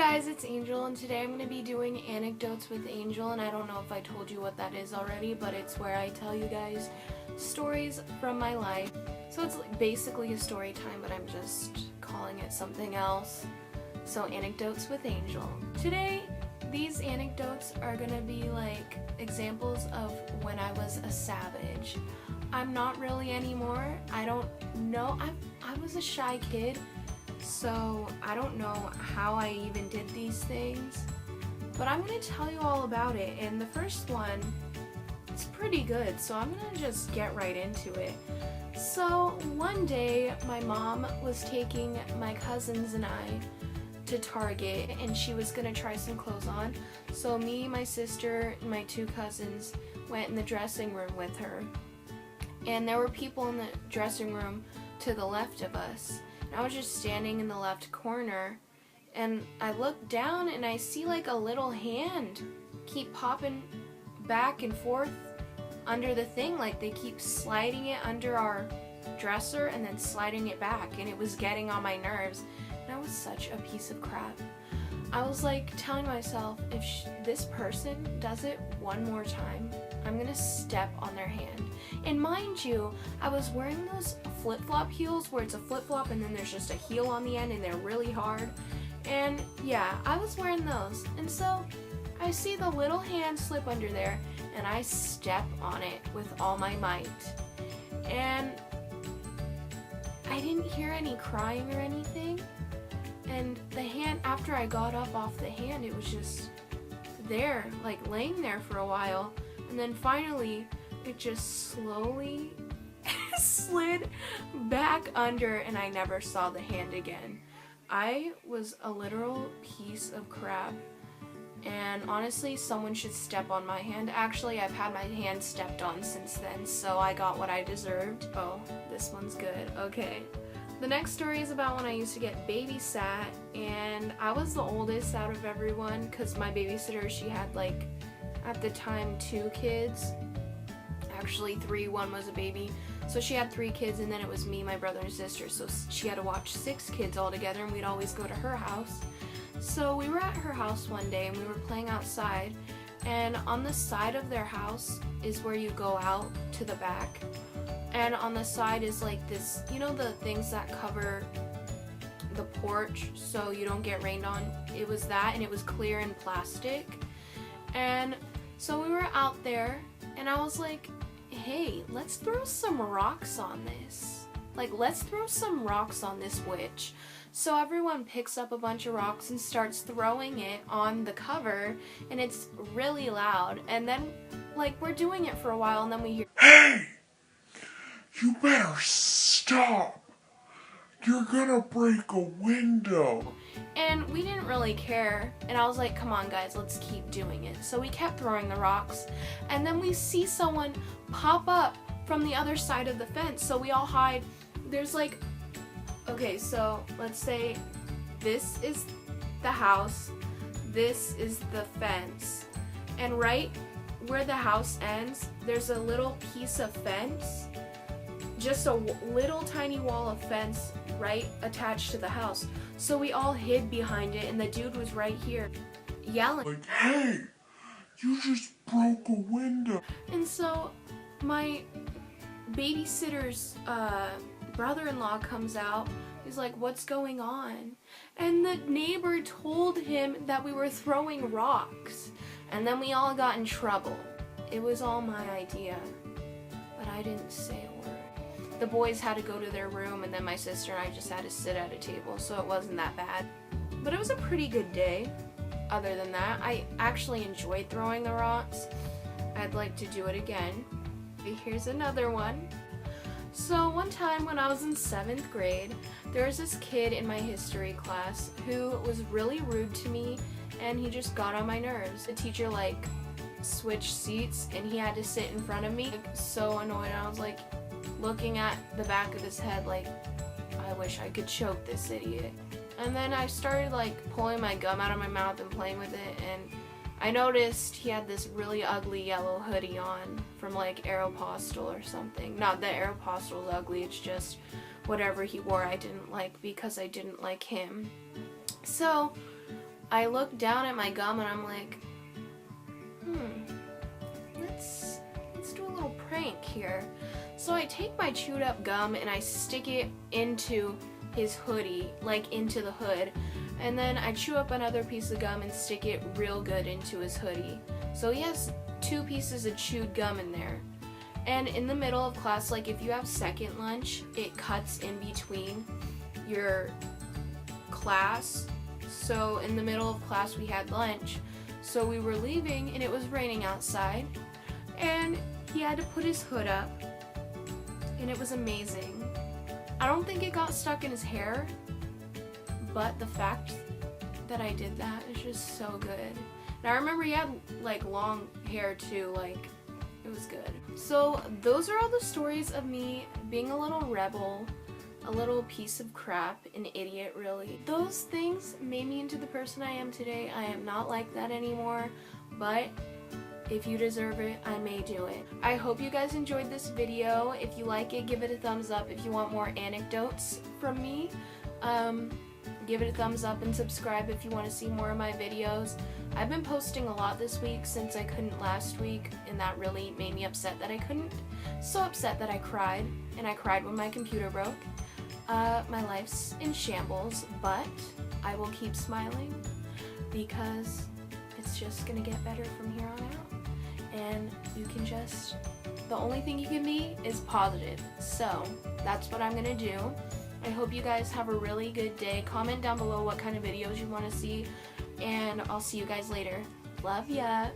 guys, it's Angel, and today I'm going to be doing Anecdotes with Angel, and I don't know if I told you what that is already, but it's where I tell you guys stories from my life. So it's basically a story time, but I'm just calling it something else. So Anecdotes with Angel. Today, these anecdotes are going to be like examples of when I was a savage. I'm not really anymore. I don't know. I was a shy kid. So I don't know how I even did these things, but I'm going to tell you all about it. And the first one, it's pretty good, so I'm going to just get right into it. So one day my mom was taking my cousins and I to Target, and she was going to try some clothes on. So me, my sister, and my two cousins went in the dressing room with her. And there were people in the dressing room to the left of us. I was just standing in the left corner, and I look down and I see like a little hand keep popping back and forth under the thing, like they keep sliding it under our dresser and then sliding it back, and it was getting on my nerves, and I was such a piece of crap. I was like telling myself, if this person does it one more time, I'm gonna step on their hand. And mind you, I was wearing those flip-flop heels where it's a flip-flop and then there's just a heel on the end and they're really hard. And yeah, I was wearing those. And so I see the little hand slip under there and I step on it with all my might. And I didn't hear any crying or anything. And the hand, after I got up off the hand, it was just there, like laying there for a while. And then finally, it just slowly slid back under, and I never saw the hand again. I was a literal piece of crap. And honestly, someone should step on my hand. Actually, I've had my hand stepped on since then, so I got what I deserved. Oh, this one's good. Okay. The next story is about when I used to get babysat, and I was the oldest out of everyone because my babysitter, she had like, at the time, 2 kids. Actually 3, one was a baby. So she had 3 kids, and then it was me, my brother, and sister. So she had to watch 6 kids all together, and we'd always go to her house. So we were at her house one day, and we were playing outside. And on the side of their house is where you go out to the back. And on the side is like this, you know, the things that cover the porch so you don't get rained on? It was that, and it was clear and plastic. And so we were out there, and I was like, hey, let's throw some rocks on this. Like, let's throw some rocks on this witch. So everyone picks up a bunch of rocks and starts throwing it on the cover, and it's really loud. And then, like, we're doing it for a while, and then we hear, hey, you better stop. You're gonna break a window. And we didn't really care, and I was like, come on guys, let's keep doing it. So we kept throwing the rocks, and then we see someone pop up from the other side of the fence, so we all hide. There's like, okay, so let's say this is the house, this is the fence, and right where the house ends, there's a little piece of fence, just a little tiny wall of fence right attached to the house. So we all hid behind it, and the dude was right here yelling, like, hey, you just broke a window. And so my babysitter's brother-in-law comes out. He's like, what's going on? And the neighbor told him that we were throwing rocks, and then we all got in trouble. It was all my idea, but I didn't say a word. The boys had to go to their room, and then my sister and I just had to sit at a table, so it wasn't that bad. But it was a pretty good day. Other than that, I actually enjoyed throwing the rocks. I'd like to do it again. Here's another one. So one time when I was in 7th grade, there was this kid in my history class who was really rude to me, and he just got on my nerves. The teacher like switched seats, and he had to sit in front of me. Like, so annoyed. I was like looking at the back of his head like, I wish I could choke this idiot. And then I started like pulling my gum out of my mouth and playing with it, and I noticed he had this really ugly yellow hoodie on from like Aeropostale or something. Not that Aeropostale's ugly, it's just whatever he wore I didn't like because I didn't like him. So I look down at my gum and I'm like, let's do a little prank here. So I take my chewed up gum and I stick it into his hoodie, like into the hood. And then I chew up another piece of gum and stick it real good into his hoodie. So he has 2 pieces of chewed gum in there. And in the middle of class, like if you have second lunch, it cuts in between your class. So in the middle of class we had lunch. So we were leaving and it was raining outside. And he had to put his hood up. And it was amazing. I don't think it got stuck in his hair. But the fact that I did that is just so good. And I remember he had like long hair too, like it was good. So those are all the stories of me being a little rebel, a little piece of crap, an idiot really. Those things made me into the person I am today. I am not like that anymore, but if you deserve it, I may do it. I hope you guys enjoyed this video. If you like it, give it a thumbs up. If you want more anecdotes from me, give it a thumbs up and subscribe if you want to see more of my videos. I've been posting a lot this week since I couldn't last week, and that really made me upset that I couldn't. So upset that I cried, and I cried when my computer broke. My life's in shambles, but I will keep smiling because it's just gonna get better from here on out. And you can just, the only thing you can be is positive. So that's what I'm gonna do. I hope you guys have a really good day. Comment down below what kind of videos you want to see, and I'll see you guys later. Love ya!